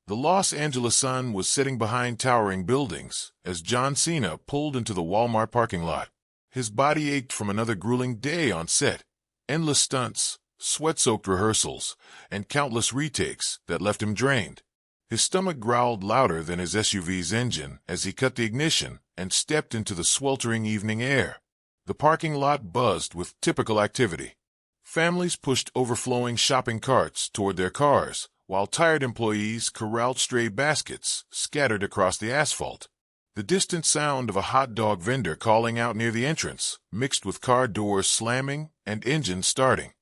The Los Angeles sun was setting behind towering buildings as John Cena pulled into the Walmart parking lot. His body ached from another grueling day on set. Endless stunts, sweat-soaked rehearsals, and countless retakes that left him drained. His stomach growled louder than his SUV's engine as he cut the ignition and stepped into the sweltering evening air. The parking lot buzzed with typical activity. Families pushed overflowing shopping carts toward their cars, while tired employees corralled stray baskets scattered across the asphalt. The distant sound of a hot dog vendor calling out near the entrance, mixed with car doors slamming and engines starting.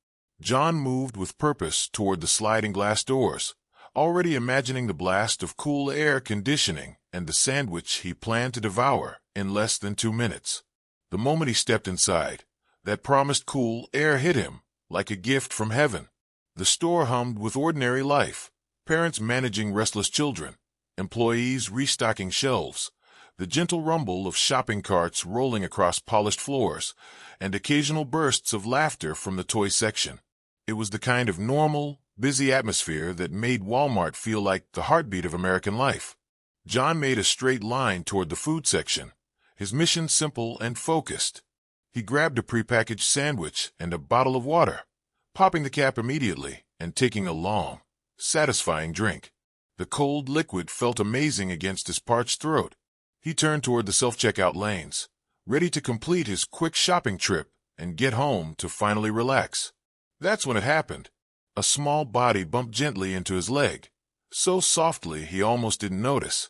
John moved with purpose toward the sliding glass doors, already imagining the blast of cool air conditioning and the sandwich he planned to devour in less than 2 minutes. The moment he stepped inside, that promised cool air hit him like a gift from heaven. The store hummed with ordinary life, parents managing restless children, employees restocking shelves, the gentle rumble of shopping carts rolling across polished floors, and occasional bursts of laughter from the toy section. It was the kind of normal, busy atmosphere that made Walmart feel like the heartbeat of American life. John made a straight line toward the food section, his mission simple and focused. He grabbed a prepackaged sandwich and a bottle of water, popping the cap immediately and taking a long, satisfying drink. The cold liquid felt amazing against his parched throat. He turned toward the self-checkout lanes, ready to complete his quick shopping trip and get home to finally relax. That's when it happened. A small body bumped gently into his leg, so softly he almost didn't notice.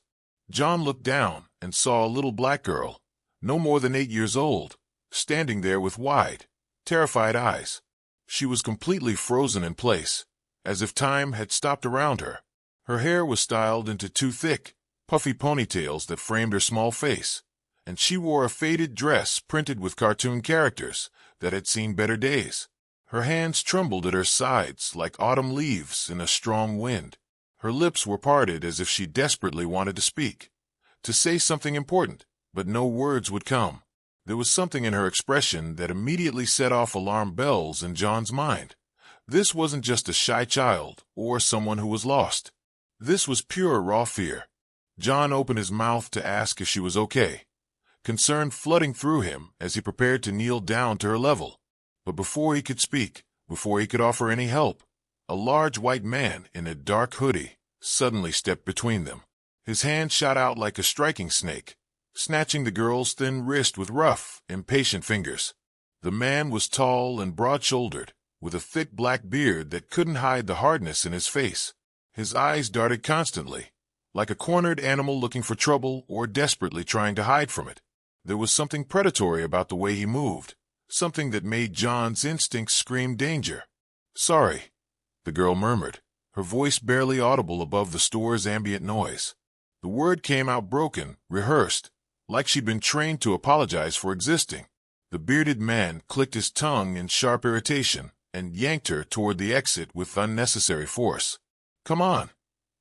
John looked down and saw a little black girl, no more than 8 years old, standing there with wide, terrified eyes. She was completely frozen in place, as if time had stopped around her. Her hair was styled into 2 thick, puffy ponytails that framed her small face, and she wore a faded dress printed with cartoon characters that had seen better days. Her hands trembled at her sides like autumn leaves in a strong wind. Her lips were parted as if she desperately wanted to speak, to say something important, but no words would come. There was something in her expression that immediately set off alarm bells in John's mind. This wasn't just a shy child or someone who was lost. This was pure raw fear. John opened his mouth to ask if she was okay, concern flooding through him as he prepared to kneel down to her level. But before he could speak, before he could offer any help, a large white man in a dark hoodie suddenly stepped between them. His hand shot out like a striking snake, snatching the girl's thin wrist with rough, impatient fingers. The man was tall and broad-shouldered, with a thick black beard that couldn't hide the hardness in his face. His eyes darted constantly, like a cornered animal looking for trouble or desperately trying to hide from it. There was something predatory about the way he moved, something that made John's instincts scream danger. "Sorry," the girl murmured, her voice barely audible above the store's ambient noise. The word came out broken, rehearsed, like she'd been trained to apologize for existing. The bearded man clicked his tongue in sharp irritation and yanked her toward the exit with unnecessary force. "Come on,"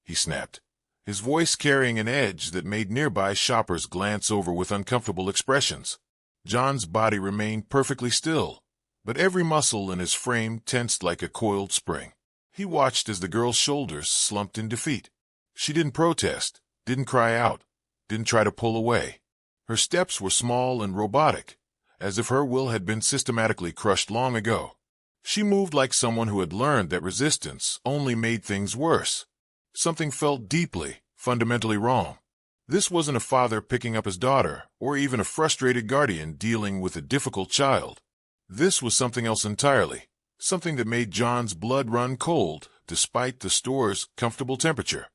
he snapped, his voice carrying an edge that made nearby shoppers glance over with uncomfortable expressions. John's body remained perfectly still, but every muscle in his frame tensed like a coiled spring. He watched as the girl's shoulders slumped in defeat. She didn't protest, didn't cry out, didn't try to pull away. Her steps were small and robotic, as if her will had been systematically crushed long ago. She moved like someone who had learned that resistance only made things worse. Something felt deeply, fundamentally wrong. This wasn't a father picking up his daughter, or even a frustrated guardian dealing with a difficult child. This was something else entirely, something that made John's blood run cold, despite the store's comfortable temperature.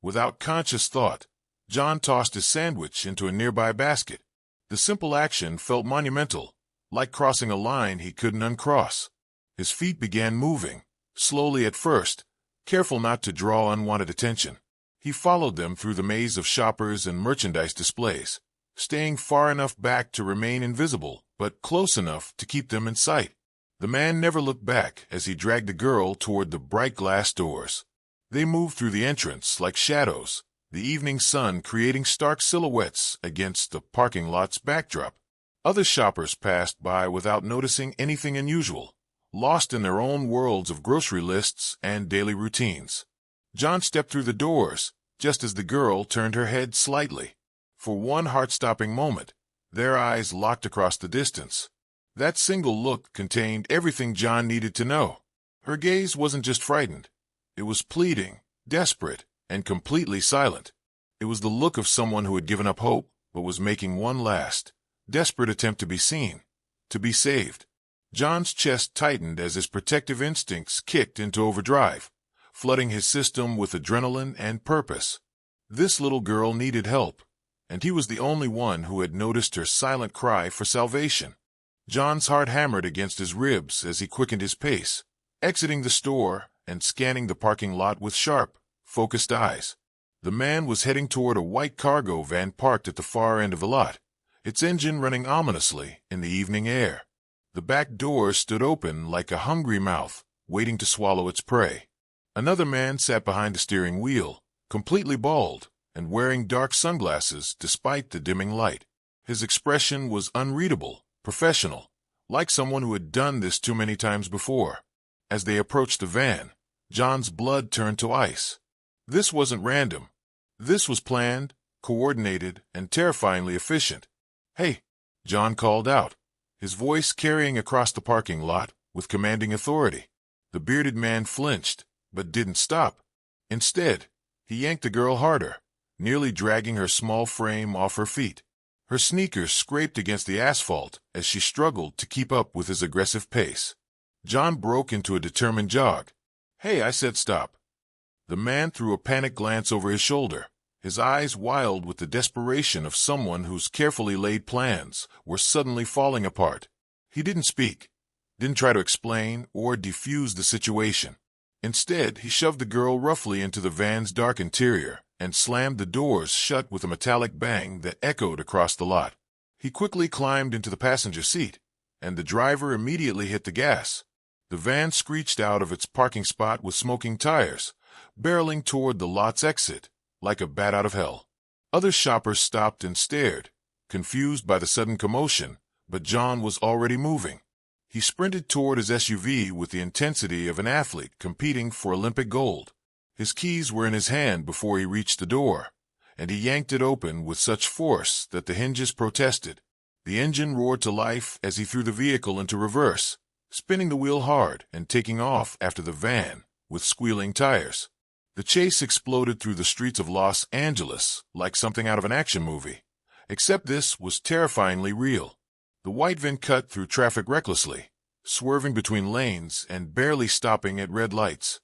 Without conscious thought, John tossed his sandwich into a nearby basket. The simple action felt monumental, like crossing a line he couldn't uncross. His feet began moving, slowly at first, careful not to draw unwanted attention. He followed them through the maze of shoppers and merchandise displays, staying far enough back to remain invisible, but close enough to keep them in sight. The man never looked back as he dragged the girl toward the bright glass doors. They moved through the entrance like shadows, the evening sun creating stark silhouettes against the parking lot's backdrop. Other shoppers passed by without noticing anything unusual, lost in their own worlds of grocery lists and daily routines. John stepped through the doors, just as the girl turned her head slightly. For one heart-stopping moment, their eyes locked across the distance. That single look contained everything John needed to know. Her gaze wasn't just frightened. It was pleading, desperate, and completely silent. It was the look of someone who had given up hope, but was making one last, desperate attempt to be seen, to be saved. John's chest tightened as his protective instincts kicked into overdrive, flooding his system with adrenaline and purpose. This little girl needed help, and he was the only one who had noticed her silent cry for salvation. John's heart hammered against his ribs as he quickened his pace, exiting the store and scanning the parking lot with sharp, focused eyes. The man was heading toward a white cargo van parked at the far end of the lot, its engine running ominously in the evening air. The back door stood open like a hungry mouth, waiting to swallow its prey. Another man sat behind the steering wheel, completely bald, and wearing dark sunglasses despite the dimming light. His expression was unreadable, professional, like someone who had done this too many times before. As they approached the van, John's blood turned to ice. This wasn't random. This was planned, coordinated, and terrifyingly efficient. "Hey," John called out, his voice carrying across the parking lot with commanding authority. The bearded man flinched, but didn't stop. Instead, he yanked the girl harder, nearly dragging her small frame off her feet. Her sneakers scraped against the asphalt as she struggled to keep up with his aggressive pace. John broke into a determined jog. "Hey, I said stop." The man threw a panicked glance over his shoulder, his eyes wild with the desperation of someone whose carefully laid plans were suddenly falling apart. He didn't speak, didn't try to explain or defuse the situation. Instead, he shoved the girl roughly into the van's dark interior and slammed the doors shut with a metallic bang that echoed across the lot. He quickly climbed into the passenger seat, and the driver immediately hit the gas. The van screeched out of its parking spot with smoking tires, barreling toward the lot's exit, like a bat out of hell. Other shoppers stopped and stared, confused by the sudden commotion, but John was already moving. He sprinted toward his SUV with the intensity of an athlete competing for Olympic gold. His keys were in his hand before he reached the door, and he yanked it open with such force that the hinges protested. The engine roared to life as he threw the vehicle into reverse, spinning the wheel hard and taking off after the van with squealing tires. The chase exploded through the streets of Los Angeles like something out of an action movie, except this was terrifyingly real. The white van cut through traffic recklessly, swerving between lanes and barely stopping at red lights.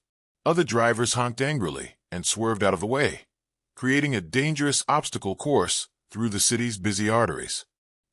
Other drivers honked angrily and swerved out of the way, creating a dangerous obstacle course through the city's busy arteries.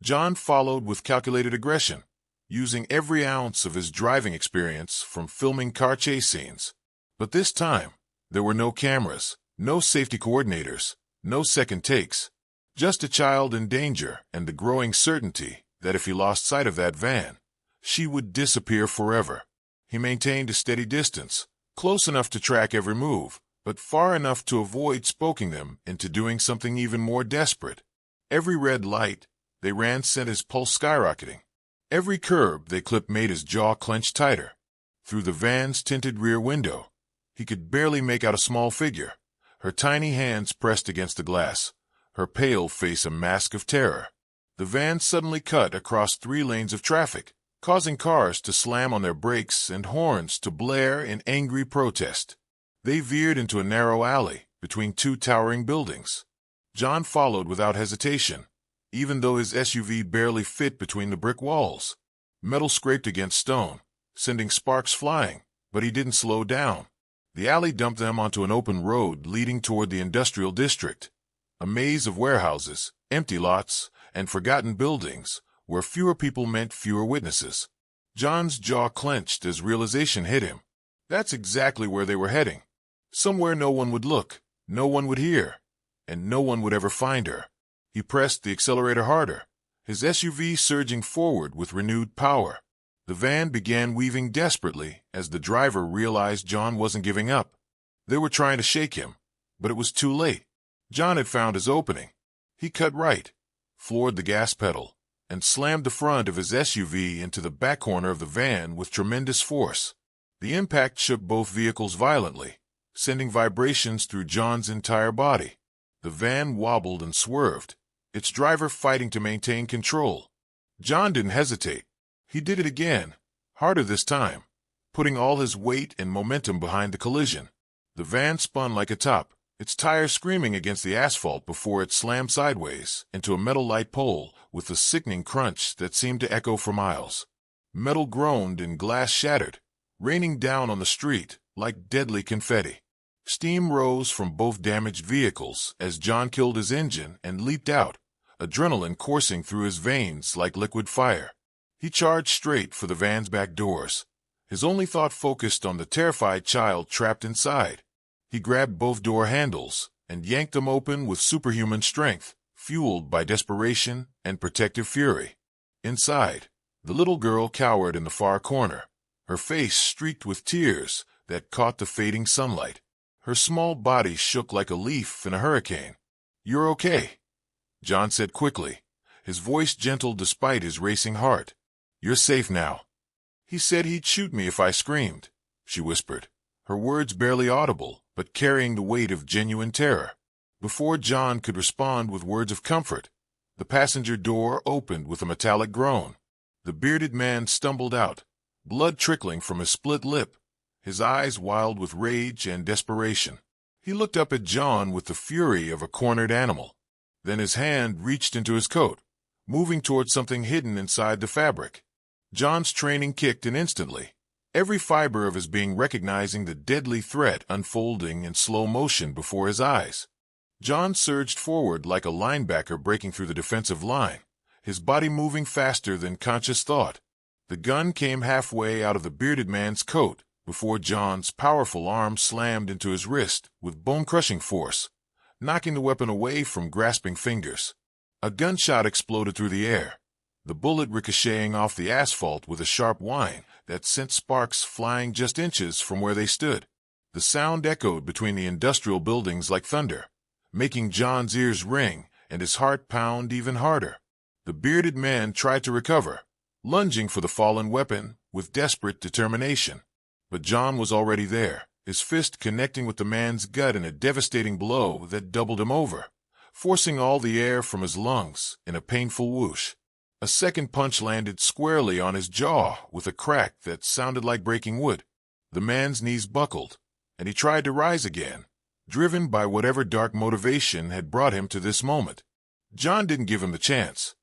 John followed with calculated aggression, using every ounce of his driving experience from filming car chase scenes. But this time, there were no cameras, no safety coordinators, no second takes, just a child in danger and the growing certainty that if he lost sight of that van, she would disappear forever. He maintained a steady distance, close enough to track every move, but far enough to avoid spoking them into doing something even more desperate. Every red light they ran sent his pulse skyrocketing. Every curb they clipped made his jaw clench tighter. Through the van's tinted rear window, he could barely make out a small figure, her tiny hands pressed against the glass, her pale face a mask of terror. The van suddenly cut across 3 lanes of traffic, causing cars to slam on their brakes and horns to blare in angry protest. They veered into a narrow alley between 2 towering buildings. John followed without hesitation, even though his SUV barely fit between the brick walls. Metal scraped against stone, sending sparks flying, but he didn't slow down. The alley dumped them onto an open road leading toward the industrial district, a maze of warehouses, empty lots, and forgotten buildings where fewer people meant fewer witnesses. John's jaw clenched as realization hit him. That's exactly where they were heading. Somewhere no one would look, no one would hear, and no one would ever find her. He pressed the accelerator harder, his SUV surging forward with renewed power. The van began weaving desperately as the driver realized John wasn't giving up. They were trying to shake him, but it was too late. John had found his opening. He cut right, floored the gas pedal, and slammed the front of his SUV into the back corner of the van with tremendous force. The impact shook both vehicles violently, sending vibrations through John's entire body. The van wobbled and swerved, its driver fighting to maintain control. John didn't hesitate. He did it again, harder this time, putting all his weight and momentum behind the collision. The van spun like a top, its tires screaming against the asphalt before it slammed sideways into a metal light pole with a sickening crunch that seemed to echo for miles. Metal groaned and glass shattered, raining down on the street like deadly confetti. Steam rose from both damaged vehicles as John killed his engine and leaped out, adrenaline coursing through his veins like liquid fire. He charged straight for the van's back doors, his only thought focused on the terrified child trapped inside. He grabbed both door handles and yanked them open with superhuman strength, fueled by desperation and protective fury. Inside, the little girl cowered in the far corner, her face streaked with tears that caught the fading sunlight. Her small body shook like a leaf in a hurricane. "You're okay," John said quickly, his voice gentle despite his racing heart. "You're safe now." "He said he'd shoot me if I screamed," she whispered, her words barely audible, but carrying the weight of genuine terror. Before John could respond with words of comfort, the passenger door opened with a metallic groan. The bearded man stumbled out, blood trickling from his split lip, his eyes wild with rage and desperation. He looked up at John with the fury of a cornered animal. Then his hand reached into his coat, moving towards something hidden inside the fabric. John's training kicked in instantly, every fiber of his being recognizing the deadly threat unfolding in slow motion before his eyes. John surged forward like a linebacker breaking through the defensive line, his body moving faster than conscious thought. The gun came halfway out of the bearded man's coat before John's powerful arm slammed into his wrist with bone-crushing force, knocking the weapon away from grasping fingers. A gunshot exploded through the air, the bullet ricocheting off the asphalt with a sharp whine that sent sparks flying just inches from where they stood. The sound echoed between the industrial buildings like thunder, making John's ears ring and his heart pound even harder. The bearded man tried to recover, lunging for the fallen weapon with desperate determination. But John was already there, his fist connecting with the man's gut in a devastating blow that doubled him over, forcing all the air from his lungs in a painful whoosh. A second punch landed squarely on his jaw with a crack that sounded like breaking wood. The man's knees buckled, and he tried to rise again, driven by whatever dark motivation had brought him to this moment. John didn't give him the chance.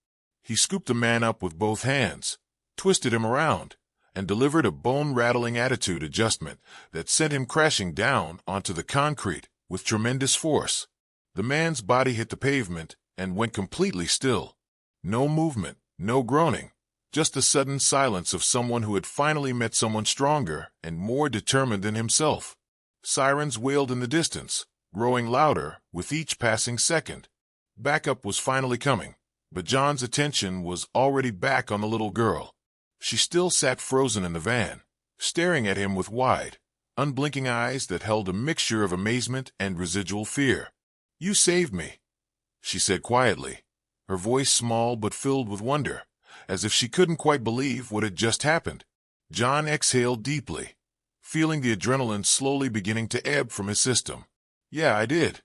He scooped the man up with both hands, twisted him around, and delivered a bone-rattling attitude adjustment that sent him crashing down onto the concrete with tremendous force. The man's body hit the pavement and went completely still. No movement, no groaning, just the sudden silence of someone who had finally met someone stronger and more determined than himself. Sirens wailed in the distance, growing louder with each passing second. Backup was finally coming, but John's attention was already back on the little girl. She still sat frozen in the van, staring at him with wide, unblinking eyes that held a mixture of amazement and residual fear. "You saved me," she said quietly, her voice small but filled with wonder, as if she couldn't quite believe what had just happened. John exhaled deeply, feeling the adrenaline slowly beginning to ebb from his system. "Yeah, I did,"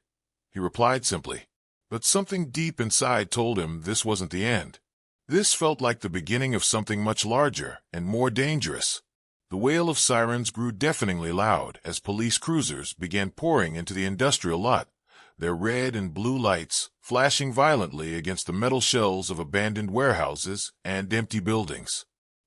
he replied simply, but something deep inside told him this wasn't the end. This felt like the beginning of something much larger and more dangerous. The wail of sirens grew deafeningly loud as police cruisers began pouring into the industrial lot, their red and blue lights flashing violently against the metal shells of abandoned warehouses and empty buildings.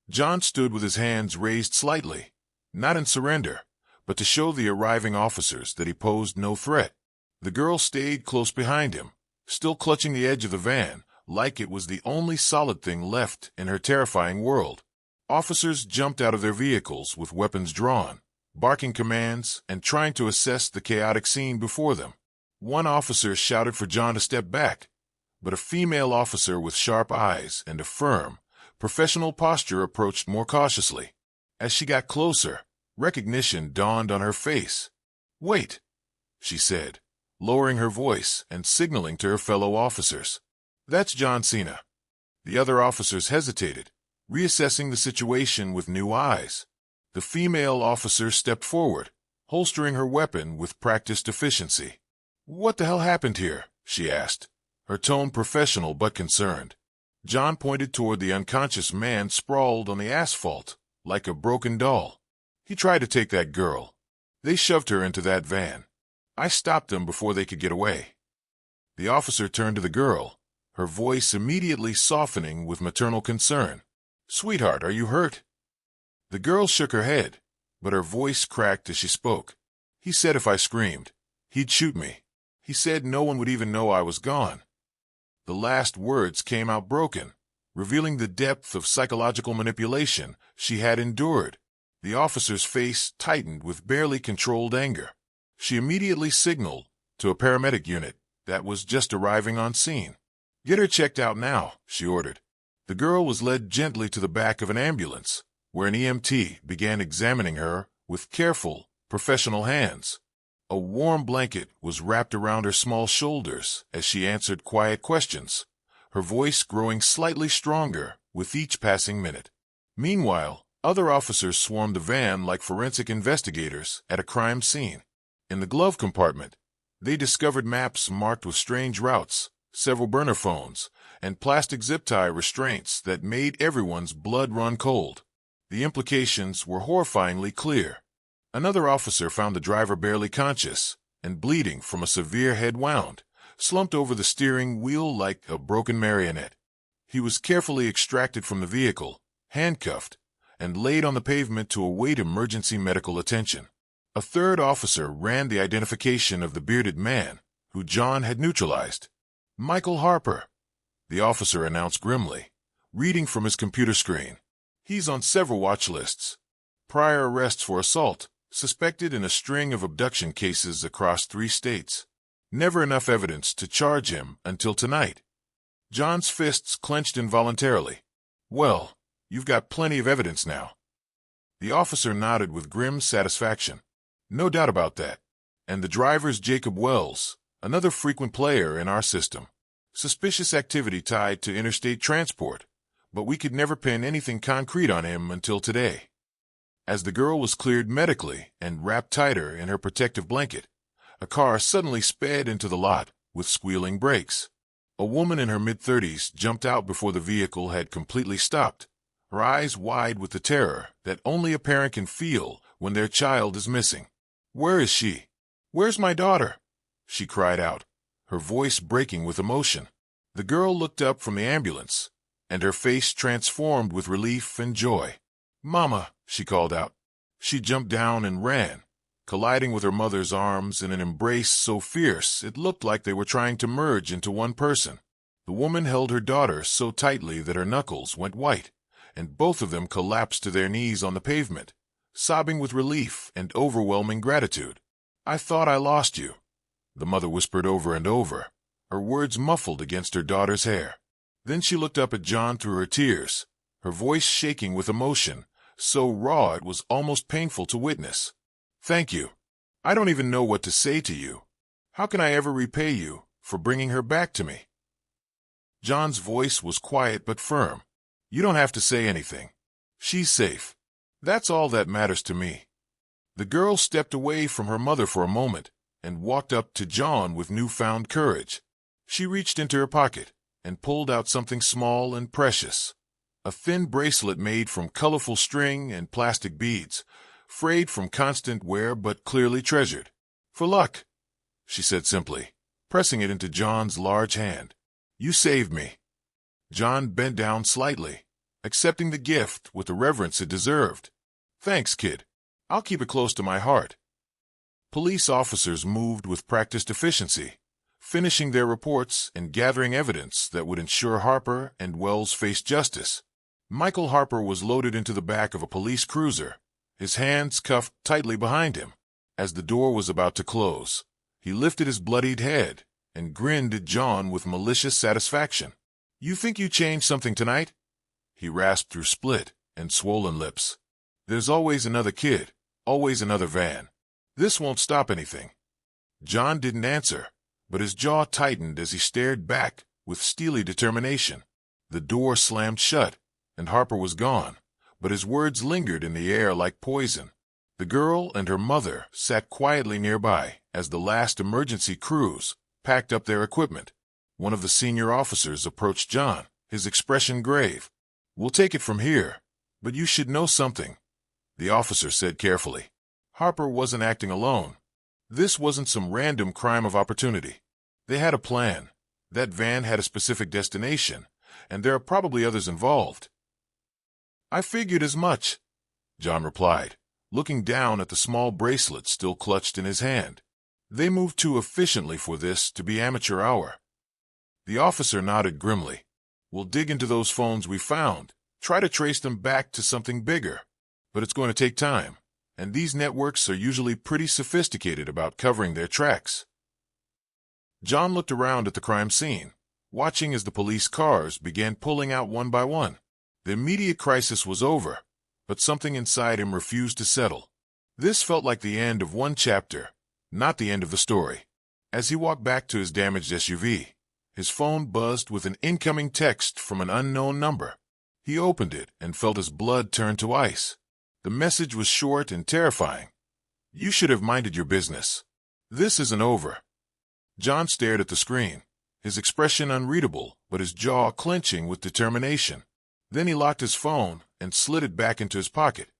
John stood with his hands raised slightly, not in surrender, but to show the arriving officers that he posed no threat. The girl stayed close behind him, still clutching the edge of the van, like it was the only solid thing left in her terrifying world. Officers jumped out of their vehicles with weapons drawn, barking commands and trying to assess the chaotic scene before them. One officer shouted for John to step back, but a female officer with sharp eyes and a firm, professional posture approached more cautiously. As she got closer, recognition dawned on her face. "Wait," she said, lowering her voice and signaling to her fellow officers. "That's John Cena." The other officers hesitated, reassessing the situation with new eyes. The female officer stepped forward, holstering her weapon with practiced efficiency. "What the hell happened here?" she asked, her tone professional but concerned. John pointed toward the unconscious man sprawled on the asphalt, like a broken doll. "He tried to take that girl. They shoved her into that van. I stopped them before they could get away." The officer turned to the girl, her voice immediately softening with maternal concern. "Sweetheart, are you hurt?" The girl shook her head, but her voice cracked as she spoke. "He said if I screamed, he'd shoot me. He said no one would even know I was gone." The last words came out broken, revealing the depth of psychological manipulation she had endured. The officer's face tightened with barely controlled anger. She immediately signaled to a paramedic unit that was just arriving on scene. "Get her checked out now," she ordered. The girl was led gently to the back of an ambulance, where an EMT began examining her with careful, professional hands. A warm blanket was wrapped around her small shoulders as she answered quiet questions, her voice growing slightly stronger with each passing minute. Meanwhile, other officers swarmed the van like forensic investigators at a crime scene. In the glove compartment, they discovered maps marked with strange routes, several burner phones, and plastic zip tie restraints that made everyone's blood run cold. The implications were horrifyingly clear. Another officer found the driver barely conscious and bleeding from a severe head wound, slumped over the steering wheel like a broken marionette. He was carefully extracted from the vehicle, handcuffed, and laid on the pavement to await emergency medical attention. A third officer ran the identification of the bearded man, who John had neutralized. "Michael Harper," the officer announced grimly, reading from his computer screen. "He's on several watch lists. Prior arrests for assault, suspected in a string of abduction cases across 3 states. Never enough evidence to charge him until tonight." John's fists clenched involuntarily. "Well, you've got plenty of evidence now." The officer nodded with grim satisfaction. "No doubt about that. And the driver's Jacob Wells, another frequent player in our system. Suspicious activity tied to interstate transport, but we could never pin anything concrete on him until today." As the girl was cleared medically and wrapped tighter in her protective blanket, a car suddenly sped into the lot with squealing brakes. A woman in her mid-30s jumped out before the vehicle had completely stopped, her eyes wide with the terror that only a parent can feel when their child is missing. "Where is she? Where's my daughter?" she cried out, her voice breaking with emotion. The girl looked up from the ambulance, and her face transformed with relief and joy. "Mama," she called out. She jumped down and ran, colliding with her mother's arms in an embrace so fierce it looked like they were trying to merge into one person. The woman held her daughter so tightly that her knuckles went white, and both of them collapsed to their knees on the pavement, sobbing with relief and overwhelming gratitude. "I thought I lost you," the mother whispered over and over, her words muffled against her daughter's hair. Then she looked up at John through her tears, her voice shaking with emotion, so raw it was almost painful to witness. "Thank you. I don't even know what to say to you. How can I ever repay you for bringing her back to me?" John's voice was quiet but firm. "You don't have to say anything. She's safe. That's all that matters to me." The girl stepped away from her mother for a moment and walked up to John with newfound courage. She reached into her pocket and pulled out something small and precious. A thin bracelet made from colorful string and plastic beads, frayed from constant wear but clearly treasured. "For luck," she said simply, pressing it into John's large hand. "You saved me." John bent down slightly, accepting the gift with the reverence it deserved. "Thanks, kid. I'll keep it close to my heart." Police officers moved with practiced efficiency, finishing their reports and gathering evidence that would ensure Harper and Wells faced justice. Michael Harper was loaded into the back of a police cruiser, his hands cuffed tightly behind him. As the door was about to close, he lifted his bloodied head and grinned at John with malicious satisfaction. "You think you changed something tonight?" he rasped through split and swollen lips. "There's always another kid, always another van. This won't stop anything." John didn't answer, but his jaw tightened as he stared back with steely determination. The door slammed shut, and Harper was gone, but his words lingered in the air like poison. The girl and her mother sat quietly nearby as the last emergency crews packed up their equipment. One of the senior officers approached John, his expression grave. "We'll take it from here, but you should know something," the officer said carefully. Harper wasn't acting alone. This wasn't some random crime of opportunity. They had a plan. That van had a specific destination, and there are probably others involved. "I figured as much," John replied, looking down at the small bracelet still clutched in his hand. "They move too efficiently for this to be amateur hour." The officer nodded grimly. "We'll dig into those phones we found, try to trace them back to something bigger. But it's going to take time, and these networks are usually pretty sophisticated about covering their tracks." John looked around at the crime scene, watching as the police cars began pulling out one by one. The immediate crisis was over, but something inside him refused to settle. This felt like the end of one chapter, not the end of the story. As he walked back to his damaged SUV, his phone buzzed with an incoming text from an unknown number. He opened it and felt his blood turn to ice. The message was short and terrifying. "You should have minded your business. This isn't over." John stared at the screen, his expression unreadable, but his jaw clenching with determination. Then he locked his phone and slid it back into his pocket,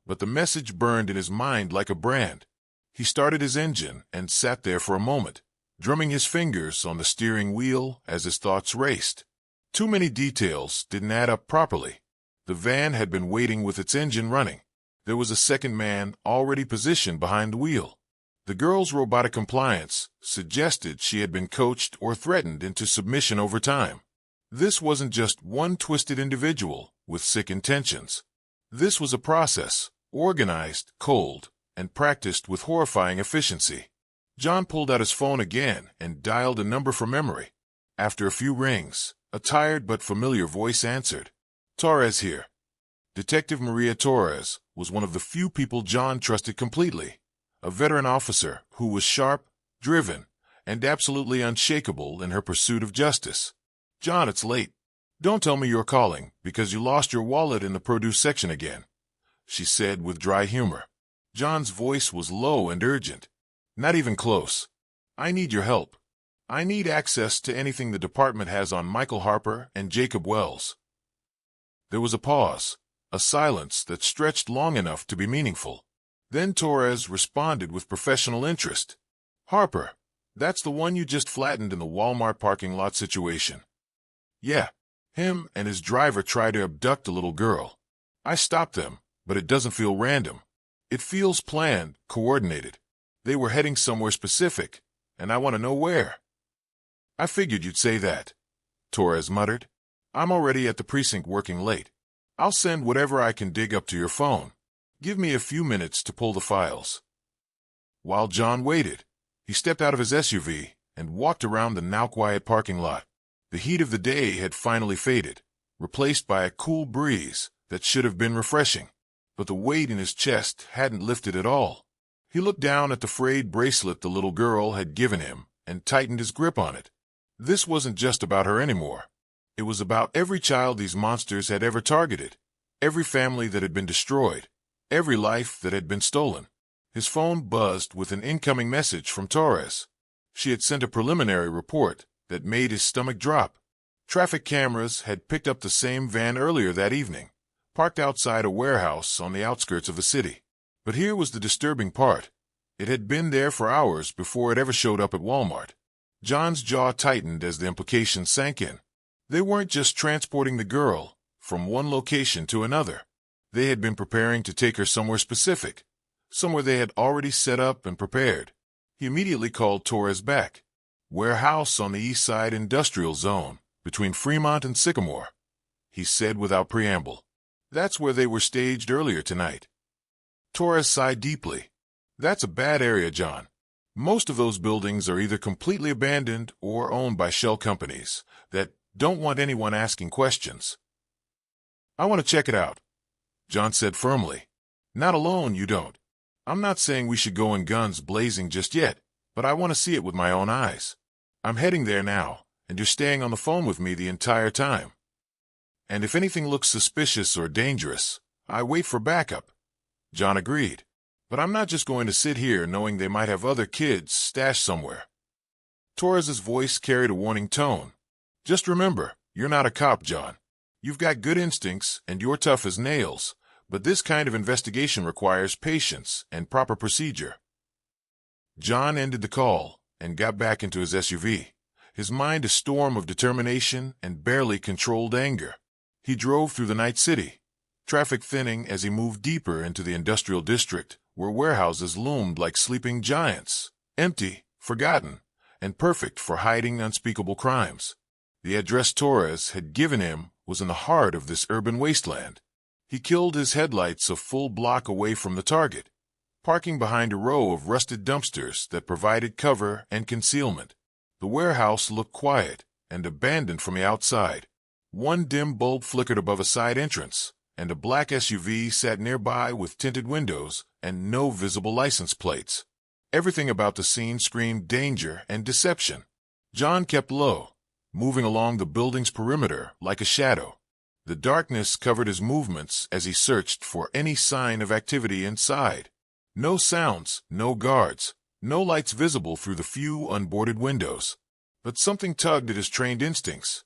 but the message burned in his mind like a brand. He started his engine and sat there for a moment, drumming his fingers on the steering wheel as his thoughts raced. Too many details didn't add up properly. The van had been waiting with its engine running. There was a second man already positioned behind the wheel. The girl's robotic compliance suggested she had been coached or threatened into submission over time. This wasn't just one twisted individual with sick intentions. This was a process, organized, cold, and practiced with horrifying efficiency. John pulled out his phone again and dialed a number from memory. After a few rings, a tired but familiar voice answered. "Torres here." Detective Maria Torres was one of the few people John trusted completely, a veteran officer who was sharp, driven, and absolutely unshakable in her pursuit of justice. "John, it's late. Don't tell me you're calling because you lost your wallet in the produce section again," she said with dry humor. John's voice was low and urgent. "Not even close. I need your help. I need access to anything the department has on Michael Harper and Jacob Wells." There was a pause, a silence that stretched long enough to be meaningful. Then Torres responded with professional interest. "Harper, that's the one you just flattened in the Walmart parking lot situation." "Yeah, him and his driver tried to abduct a little girl. I stopped them, but it doesn't feel random. It feels planned, coordinated. They were heading somewhere specific, and I want to know where." "I figured you'd say that," Torres muttered. "I'm already at the precinct working late. I'll send whatever I can dig up to your phone. Give me a few minutes to pull the files." While John waited, he stepped out of his SUV and walked around the now quiet parking lot. The heat of the day had finally faded, replaced by a cool breeze that should have been refreshing. But the weight in his chest hadn't lifted at all. He looked down at the frayed bracelet the little girl had given him and tightened his grip on it. This wasn't just about her anymore. It was about every child these monsters had ever targeted, every family that had been destroyed, every life that had been stolen. His phone buzzed with an incoming message from Torres. She had sent a preliminary report that made his stomach drop. Traffic cameras had picked up the same van earlier that evening, parked outside a warehouse on the outskirts of the city. But here was the disturbing part. It had been there for hours before it ever showed up at Walmart. John's jaw tightened as the implications sank in. They weren't just transporting the girl from one location to another. They had been preparing to take her somewhere specific, somewhere they had already set up and prepared. He immediately called Torres back. "Warehouse on the East Side Industrial Zone, between Fremont and Sycamore," he said without preamble. "That's where they were staged earlier tonight." Torres sighed deeply. "That's a bad area, John. Most of those buildings are either completely abandoned or owned by shell companies that don't want anyone asking questions." "I want to check it out," John said firmly. "Not alone, you don't. I'm not saying we should go in guns blazing just yet, but I want to see it with my own eyes. I'm heading there now, and you're staying on the phone with me the entire time. And if anything looks suspicious or dangerous, I wait for backup." John agreed. But I'm not just going to sit here knowing they might have other kids stashed somewhere. Torres's voice carried a warning tone. Just remember, you're not a cop, John. You've got good instincts and you're tough as nails, but this kind of investigation requires patience and proper procedure. John ended the call and got back into his SUV, his mind a storm of determination and barely controlled anger. He drove through the night city, traffic thinning as he moved deeper into the industrial district, where warehouses loomed like sleeping giants, empty, forgotten, and perfect for hiding unspeakable crimes. The address Torres had given him was in the heart of this urban wasteland. He killed his headlights a full block away from the target, parking behind a row of rusted dumpsters that provided cover and concealment. The warehouse looked quiet and abandoned from the outside. One dim bulb flickered above a side entrance, and a black SUV sat nearby with tinted windows and no visible license plates. Everything about the scene screamed danger and deception. John kept low, moving along the building's perimeter like a shadow. The darkness covered his movements as he searched for any sign of activity inside. No sounds, no guards, no lights visible through the few unboarded windows. But something tugged at his trained instincts.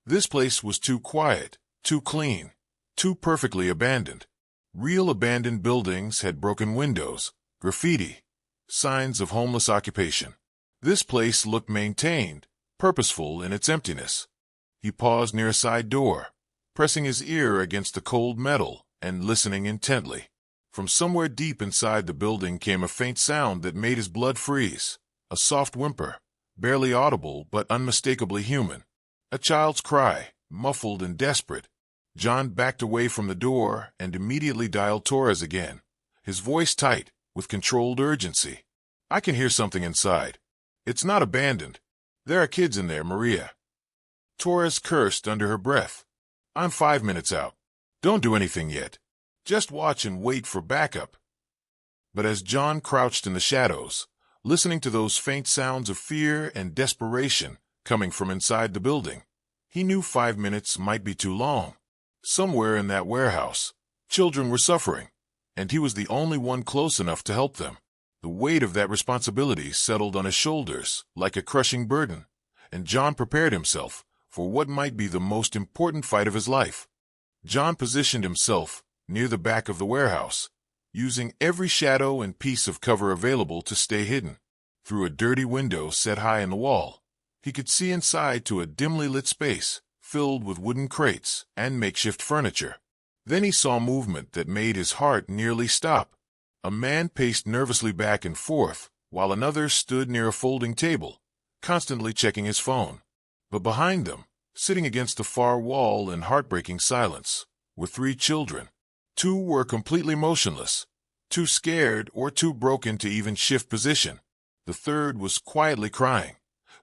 This place was too quiet, too clean, too perfectly abandoned. Real abandoned buildings had broken windows, graffiti, signs of homeless occupation. This place looked maintained, purposeful in its emptiness. He paused near a side door, pressing his ear against the cold metal and listening intently. From somewhere deep inside the building came a faint sound that made his blood freeze, a soft whimper, barely audible but unmistakably human. A child's cry, muffled and desperate. John backed away from the door and immediately dialed Torres again, his voice tight, with controlled urgency. I can hear something inside. It's not abandoned. There are kids in there, Maria. Torres cursed under her breath. I'm 5 minutes out. Don't do anything yet. Just watch and wait for backup. But as John crouched in the shadows, listening to those faint sounds of fear and desperation coming from inside the building, he knew 5 minutes might be too long. Somewhere in that warehouse, children were suffering, and he was the only one close enough to help them. The weight of that responsibility settled on his shoulders like a crushing burden, and John prepared himself for what might be the most important fight of his life. John positioned himself near the back of the warehouse, using every shadow and piece of cover available to stay hidden. Through a dirty window set high in the wall, he could see inside to a dimly lit space filled with wooden crates and makeshift furniture. Then he saw movement that made his heart nearly stop. A man paced nervously back and forth, while another stood near a folding table, constantly checking his phone. But behind them, sitting against the far wall in heartbreaking silence, were 3 children. 2 were completely motionless, too scared or too broken to even shift position. The third was quietly crying,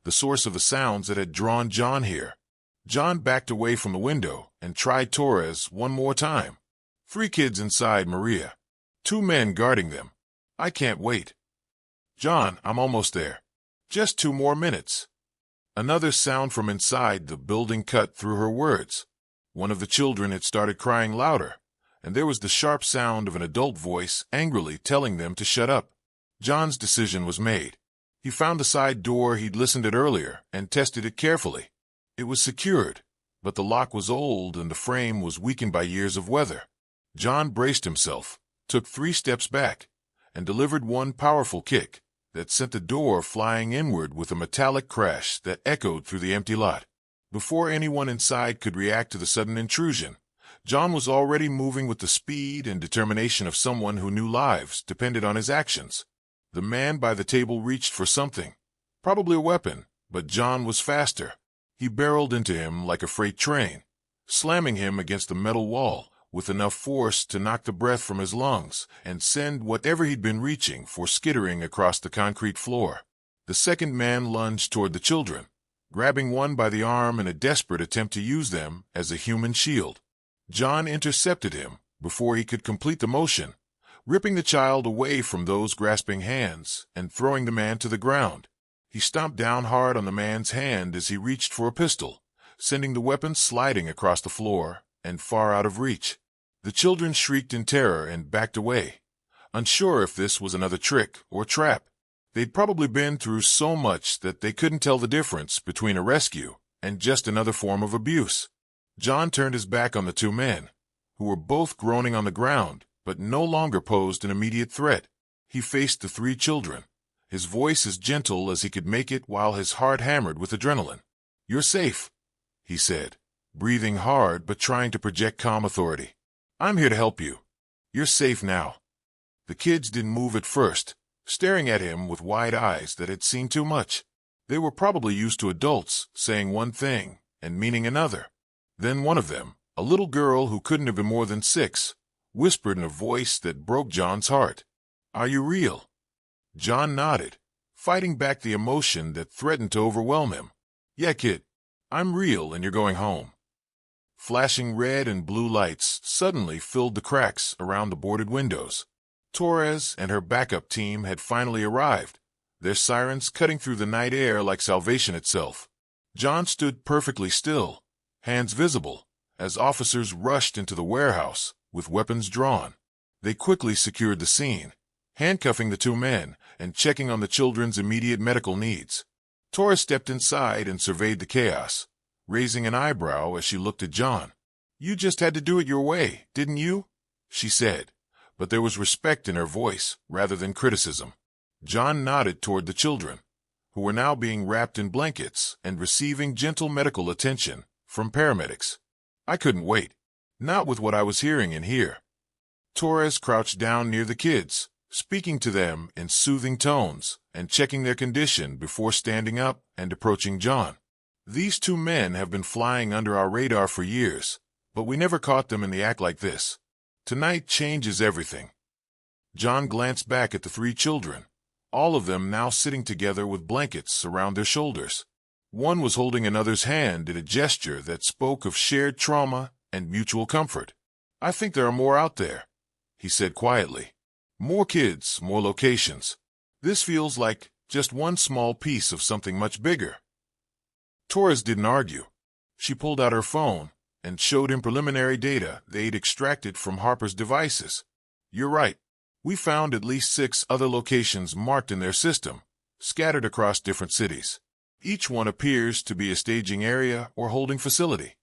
the source of the sounds that had drawn John here. John backed away from the window and tried Torres one more time. 3 kids inside, Maria. 2 men guarding them. I can't wait. John, I'm almost there. Just 2 more minutes. Another sound from inside the building cut through her words. One of the children had started crying louder, and there was the sharp sound of an adult voice angrily telling them to shut up. John's decision was made. He found the side door he'd listened at earlier and tested it carefully. It was secured, but the lock was old and the frame was weakened by years of weather. John braced himself, took 3 steps back, and delivered one powerful kick that sent the door flying inward with a metallic crash that echoed through the empty lot. Before anyone inside could react to the sudden intrusion, John was already moving with the speed and determination of someone who knew lives depended on his actions. The man by the table reached for something, probably a weapon, but John was faster. He barreled into him like a freight train, slamming him against the metal wall with enough force to knock the breath from his lungs and send whatever he'd been reaching for skittering across the concrete floor. The second man lunged toward the children, grabbing one by the arm in a desperate attempt to use them as a human shield. John intercepted him before he could complete the motion, ripping the child away from those grasping hands and throwing the man to the ground. He stomped down hard on the man's hand as he reached for a pistol, sending the weapon sliding across the floor and far out of reach. The children shrieked in terror and backed away, unsure if this was another trick or trap. They'd probably been through so much that they couldn't tell the difference between a rescue and just another form of abuse. John turned his back on the two men, who were both groaning on the ground, but no longer posed an immediate threat. He faced the three children, his voice as gentle as he could make it while his heart hammered with adrenaline. "You're safe," he said, breathing hard but trying to project calm authority. "I'm here to help you. You're safe now." The kids didn't move at first, staring at him with wide eyes that had seen too much. They were probably used to adults saying one thing and meaning another. Then one of them, a little girl who couldn't have been more than 6, whispered in a voice that broke John's heart, "Are you real?" John nodded, fighting back the emotion that threatened to overwhelm him. "Yeah, kid, I'm real and you're going home." Flashing red and blue lights suddenly filled the cracks around the boarded windows. Torres and her backup team had finally arrived, their sirens cutting through the night air like salvation itself. John stood perfectly still, hands visible, as officers rushed into the warehouse with weapons drawn. They quickly secured the scene, handcuffing the two men and checking on the children's immediate medical needs. Torres stepped inside and surveyed the chaos, raising an eyebrow as she looked at John. "You just had to do it your way, didn't you?" she said, but there was respect in her voice rather than criticism. John nodded toward the children, who were now being wrapped in blankets and receiving gentle medical attention from paramedics. "I couldn't wait. Not with what I was hearing in here." Torres crouched down near the kids, speaking to them in soothing tones and checking their condition before standing up and approaching John. "These two men have been flying under our radar for years, but we never caught them in the act like this. Tonight changes everything." John glanced back at the three children, all of them now sitting together with blankets around their shoulders. One was holding another's hand in a gesture that spoke of shared trauma and mutual comfort. "I think there are more out there," he said quietly. "More kids, more locations. This feels like just one small piece of something much bigger." Torres didn't argue. She pulled out her phone and showed him preliminary data they'd extracted from Harper's devices. "You're right. We found at least 6 other locations marked in their system, scattered across different cities. Each one appears to be a staging area or holding facility."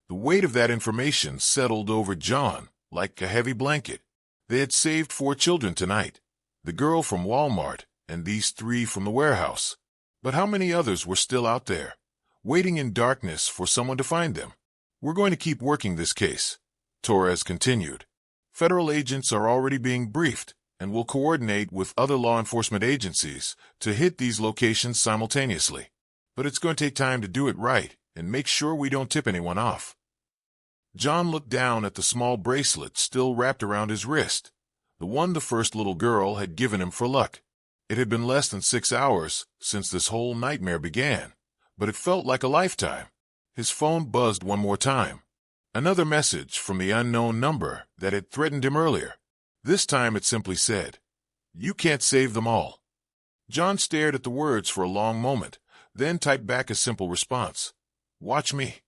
The weight of that information settled over John like a heavy blanket. They had saved 4 children tonight, the girl from Walmart and these 3 from the warehouse. But how many others were still out there, waiting in darkness for someone to find them? "We're going to keep working this case," Torres continued. "Federal agents are already being briefed, and will coordinate with other law enforcement agencies to hit these locations simultaneously. But it's going to take time to do it right and make sure we don't tip anyone off." John looked down at the small bracelet still wrapped around his wrist, the one the first little girl had given him for luck. It had been less than 6 hours since this whole nightmare began, but it felt like a lifetime. His phone buzzed one more time. Another message from the unknown number that had threatened him earlier. This time it simply said, "You can't save them all." John stared at the words for a long moment, then typed back a simple response. "Watch me."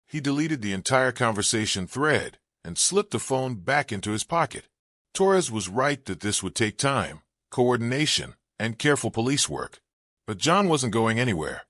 He deleted the entire conversation thread and slipped the phone back into his pocket. Torres was right that this would take time, coordination, and careful police work. But John wasn't going anywhere.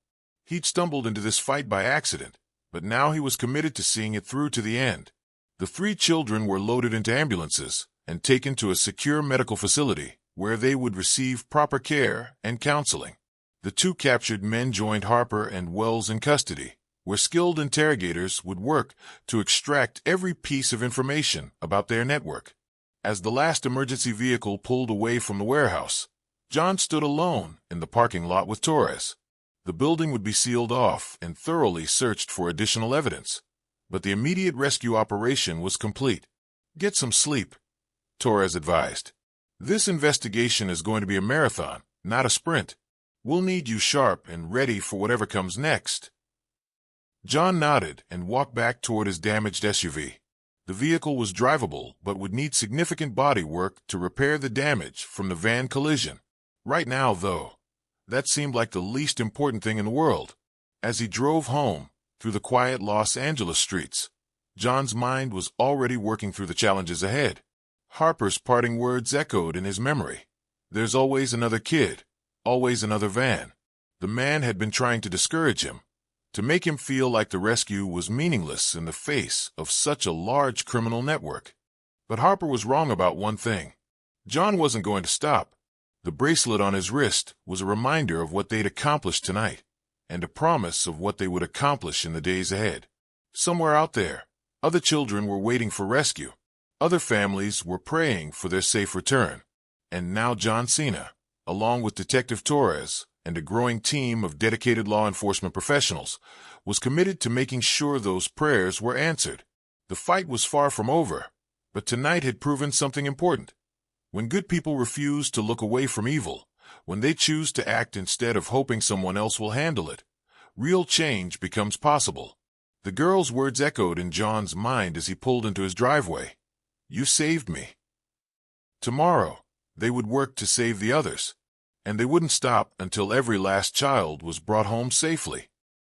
He'd stumbled into this fight by accident, but now he was committed to seeing it through to the end. The 3 children were loaded into ambulances and taken to a secure medical facility where they would receive proper care and counseling. The 2 captured men joined Harper and Wells in custody, where skilled interrogators would work to extract every piece of information about their network. As the last emergency vehicle pulled away from the warehouse, John stood alone in the parking lot with Torres. The building would be sealed off and thoroughly searched for additional evidence, but the immediate rescue operation was complete. "Get some sleep," Torres advised. "This investigation is going to be a marathon, not a sprint. We'll need you sharp and ready for whatever comes next." John nodded and walked back toward his damaged SUV. The vehicle was drivable but would need significant body work to repair the damage from the van collision. Right now, though, that seemed like the least important thing in the world. As he drove home through the quiet Los Angeles streets, John's mind was already working through the challenges ahead. Harper's parting words echoed in his memory. There's always another kid, always another van. The man had been trying to discourage him, to make him feel like the rescue was meaningless in the face of such a large criminal network. But Harper was wrong about one thing. John wasn't going to stop. The bracelet on his wrist was a reminder of what they'd accomplished tonight, and a promise of what they would accomplish in the days ahead. Somewhere out there, other children were waiting for rescue. Other families were praying for their safe return. And now John Cena, along with Detective Torres and a growing team of dedicated law enforcement professionals, was committed to making sure those prayers were answered. The fight was far from over, but tonight had proven something important. When good people refuse to look away from evil, when they choose to act instead of hoping someone else will handle it, real change becomes possible. The girl's words echoed in John's mind as he pulled into his driveway. You saved me. Tomorrow, they would work to save the others, and they wouldn't stop until every last child was brought home safely.